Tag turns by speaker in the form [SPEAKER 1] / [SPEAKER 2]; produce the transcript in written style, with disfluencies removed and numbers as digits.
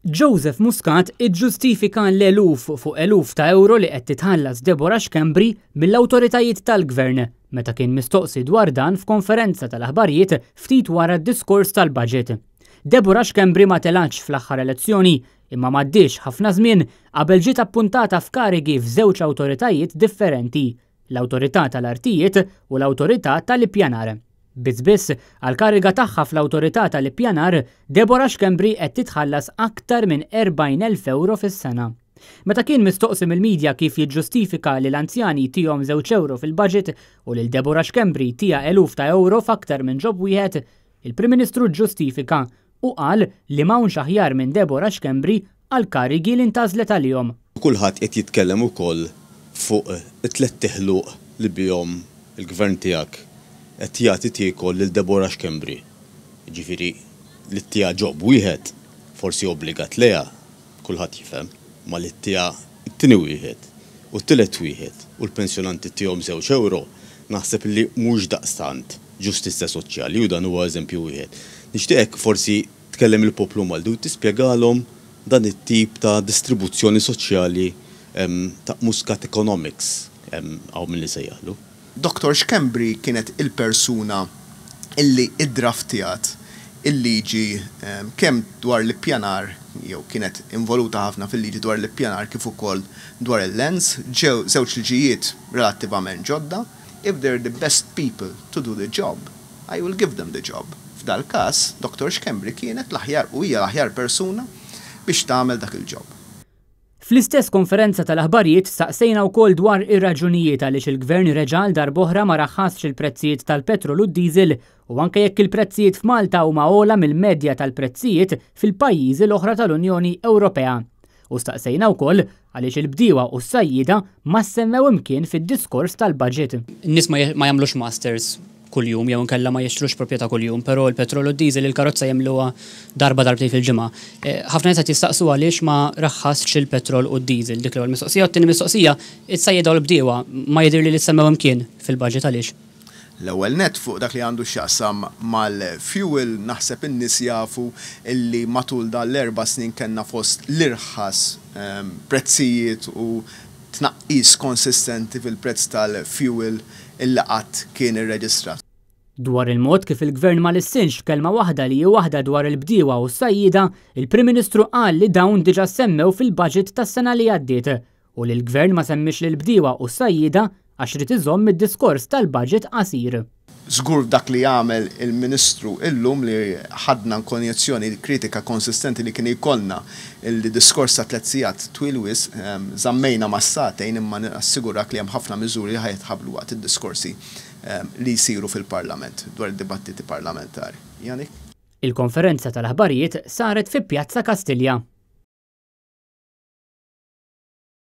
[SPEAKER 1] Joseph Muscat iġġustifika l-eluf fuq eluf ta' euro li qed titħallas Deborah Schembri mill-awtoritajiet tal-gvern meta kien mistoqsi dwar dan f'konferenza tal-aħbarijiet ftit wara d-diskors tal-baġit. Deborah Schembri ma telgħx fl-aħħar elezzjoni imma m'għaddiex ħafna żmien qabel ġiet appuntata f'karigi f'żewġ awtoritajiet differenti, l-Awtorità tal-Artijiet u l-Awtorità tal-Ippjanar. Biss għal-kariga tagħha fl-Awtorità tal-Ippjanar, Deborah Schembri qed titħallas aktar minn 40,000 euro fis-sena. Meta kien mistoqsi mill-midja kif jiġġustifika li l-anzjani tihom 2 euro fil-baġit u lil Deborah Schembri tija eluf ta' euro f'aktar minn ġob wieħed, il-Prim Ministru ġġustifika u qal li m'hawnx aħjar minn Deborah Schembri għal-karigi li ntażlet għalihom.
[SPEAKER 2] Kulħadd qed jitkellem ukoll fuq it-tliet teħluq li bihom il-gvern tiegħek qed jagħti tiekol lil Deborah Schembri. Ġifieri li tija ġob wieħed forsi obbligat leha, kulħadd jifhem, ma li tija t-tieni wieħed u t-tielet wieħed u l-pensjonanti tihom 2 euro naħseb li mhux daqstant ġustizzja soċjali u dan huwa eżempju wieħed. Nixtieqek forsi tkellem il-poplu Malti u tispjegalhom dan it-tip ta' distribuzzjoni soċjali ta' Muscat Economics hawn milli sejjaħlu.
[SPEAKER 3] Dr. Schembri kienet il-persuna illi iddraftijat il-liġi kemm dwar l-ippjanar, jew kienet involuta ħafna fil-liġi dwar l-ippjanar kif ukoll dwar il-lens, żewġ liġijiet relattivament ġodda. If they're the best people to do the job, I will give them the job. F'dal każ, Dr. Schembri kienet l-aħjar u hija l-aħjar persuna biex tagħmel dak il-job.
[SPEAKER 1] Fl-istess konferenza tal-aħbarijiet saqsejna wkoll dwar ir-raġunijiet għaliex il-Gvern reġal darb'oħra ma raħħasx il-prezzijiet tal-petrol u d-diesel u anke jekk il-prezzijiet f'Malta huma ogħla mill-medja tal-prezzijiet fil-pajjiżi l-oħra tal-Unjoni Ewropea. U staqsejna wkoll għaliex il-bdiewa u s-sajjieda ma semmew imkien fid-diskors tal-baġit.
[SPEAKER 4] In-nies ma jagħmlux masters kuljum jew inkella ma jixtrux proprjetà kuljum, però l-petrol u d-diesel il-karozza jagħmluha darbtejn fil-ġimgħa. Ħafna nies qed jistaqsu għaliex ma raħħasx il-petrol u d-diesel dik l-ewwel mistoqsija u t-tieni mistoqsija is-sajjieda u l-bdiewa ma jidhirli li semmew imkien fil-baġit għaliex.
[SPEAKER 3] L-ewwel net fuq dak li għandu x'jaqsam mal-fuel naħseb in-nies jafu illi matul dan l-4 snin kellna fost l-irħas prezzijiet u tnaqqis konsistenti fil-prezz tal-fuel illi qatt kien irreġistrat.
[SPEAKER 1] Dwar il-mod kif il-Gvern ma lissinx kelma waħda li waħda dwar il-bdiewa u s-sajjieda, il-Prim Ministru qal li dawn diġà semmew fil-baġit tas-sena li għaddiet u li l-Gvern ma semmix lill-bdiewa u s-sajjieda għax rid iżomm mid-diskors tal-baġit qasir.
[SPEAKER 3] Żgur dak li jagħmel il-Ministru illum li ħadna konjezzjoni kritika konsistenti li kien jkollna il-diskors ta' 3 sigħat twil wis żammejna mas-satejn imma nassigurak li hemm ħafna miżuri li ħajtħabblu waqt id-diskorsi li jsiru fil-Parlament dwar id-dibattiti parlamentari. Janik?
[SPEAKER 1] Il-konferenza tal-aħbarijiet saret fi Pjazza Kastilja.